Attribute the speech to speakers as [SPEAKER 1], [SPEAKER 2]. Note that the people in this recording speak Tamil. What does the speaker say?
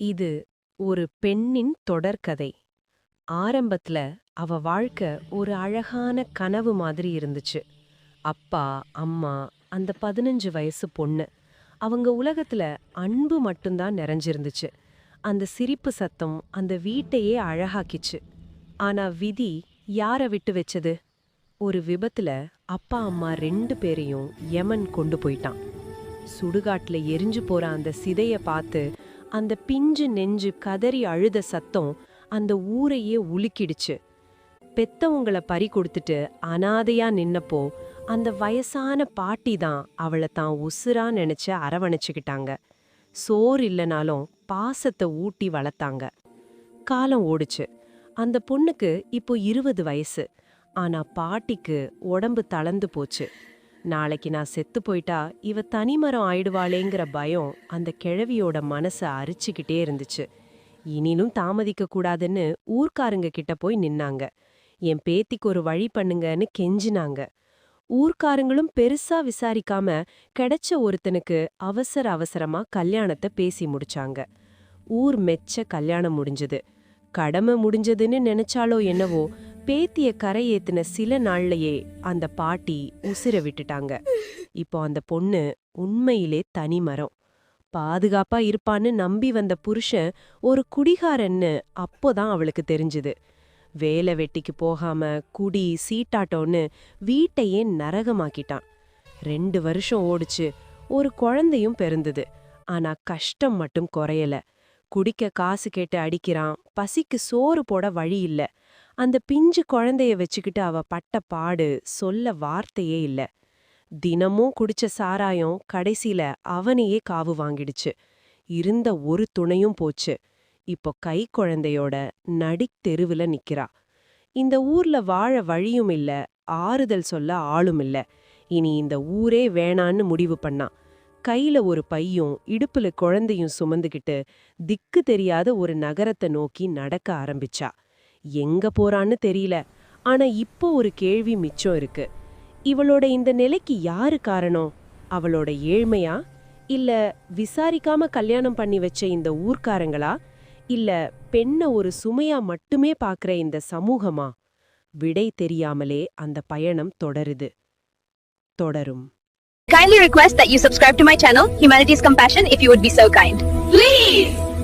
[SPEAKER 1] இது ஒரு பெண்ணின் தொடர்கதை. ஆரம்பத்துல அவ வாழ்க்கை ஒரு அழகான கனவு மாதிரி இருந்துச்சு. அப்பா, அம்மா, அந்த 15 வயசு பொண்ணு. அவங்க உலகத்துல அன்பு மட்டும்தான் நிறைஞ்சிருந்துச்சு. அந்த சிரிப்பு சத்தம் அந்த வீட்டையே அழகாக்கிச்சு. ஆனா விதி யார விட்டு வச்சது? ஒரு விபத்துல அப்பா அம்மா 2 பேரையும் யமன் கொண்டு போயிட்டான். சுடுகாட்டுல எரிஞ்சு போற அந்த சிதைய பார்த்து அந்த பிஞ்சு நெஞ்சு கதறி அழுத சத்தம் அந்த ஊரையே உலுக்கிடுச்சு. பெத்தவங்கள பறி கொடுத்துட்டு அனாதையா நின்னப்போ அந்த வயசான பாட்டி தான் அவளை தான் உசுரா நினைச்சு அரவணைச்சுக்கிட்டாங்க. சோறு இல்லைனாலும் பாசத்தை ஊட்டி வளர்த்தாங்க. காலம் ஓடுச்சு. அந்த பொண்ணுக்கு இப்போ 20 வயசு. ஆனா பாட்டிக்கு உடம்பு தளர்ந்து போச்சு. நாளைக்கு நான் செத்து போயிட்டா இவ தனிமரம் ஆயிடுவாளேங்கிற பயம் அந்த கிழவியோட மனசை அரிச்சுக்கிட்டே இருந்துச்சு. இனினும் தாமதிக்க கூடாதுன்னு ஊர்க்காரங்க கிட்ட போய் நின்னாங்க. என் பேத்திக்கு ஒரு வழி பண்ணுங்கன்னு கெஞ்சினாங்க. ஊர்க்காரங்களும் பெருசா விசாரிக்காம கிடைச்ச ஒருத்தனுக்கு அவசர அவசரமா கல்யாணத்தை பேசி முடிச்சாங்க. ஊர் மெச்ச கல்யாணம் முடிஞ்சது. கடமை முடிஞ்சதுன்னு நினைச்சாலோ என்னவோ, பேத்திய கரையேத்தின சில நாள்லயே அந்த பாட்டி உசிர விட்டுட்டாங்க. இப்போ அந்த பொண்ணு உண்மையிலே தனிமரம். பாதுகாப்பா இருப்பான்னு நம்பி வந்த புருஷன் ஒரு குடிகாரன்னு அப்போதான் அவளுக்கு தெரிஞ்சுது. வேலை வெட்டிக்கு போகாம குடி சீட்டாட்டோன்னு வீட்டையே நரகமாக்கிட்டான். 2 வருஷம் ஓடுச்சு. ஒரு குழந்தையும் பிறந்தது. ஆனா கஷ்டம் மட்டும் குறையல. குடிக்க காசு கேட்டு அடிக்கிறான். பசிக்கு சோறு போட வழி இல்ல. அந்த பிஞ்சு குழந்தைய வச்சுக்கிட்டு அவ பட்ட பாடு சொல்ல வார்த்தையே இல்ல. தினமும் குடிச்ச சாராயம் கடைசியில அவனையே காவு வாங்கிடுச்சு. இருந்த ஒரு துணையும் போச்சு. இப்போ கை குழந்தையோட நடித்தெருவுல நிக்கிறா. இந்த ஊர்ல வாழ வழியும் இல்ல, ஆறுதல் சொல்ல ஆளும் இல்ல. இனி இந்த ஊரே வேணான்னு முடிவு பண்ணா. கையில ஒரு பையும் இடுப்புல குழந்தையும் சுமந்துகிட்டு திக்கு தெரியாத ஒரு நகரத்தை நோக்கி நடக்க ஆரம்பிச்சா. எங்க போறான்னு தெரியல. ஆனா இப்போ ஒரு கேள்வி மிச்சம் இருக்கு. இவளோட இந்த நிலைக்கு யாரு காரணம்? அவளோட ஏழ்மையா? இல்ல விசாரிக்காம கல்யாணம் பண்ணி வச்ச இந்த ஊர்க்காரங்களா? இல்ல பெண்ண ஒரு சுமையா மட்டுமே பாக்குற இந்த சமூகமா? விடை தெரியாமலே அந்த பயணம் தொடரும்.
[SPEAKER 2] Kindly request that you subscribe to my channel, Humanities Compassion, if you would be so kind. Please!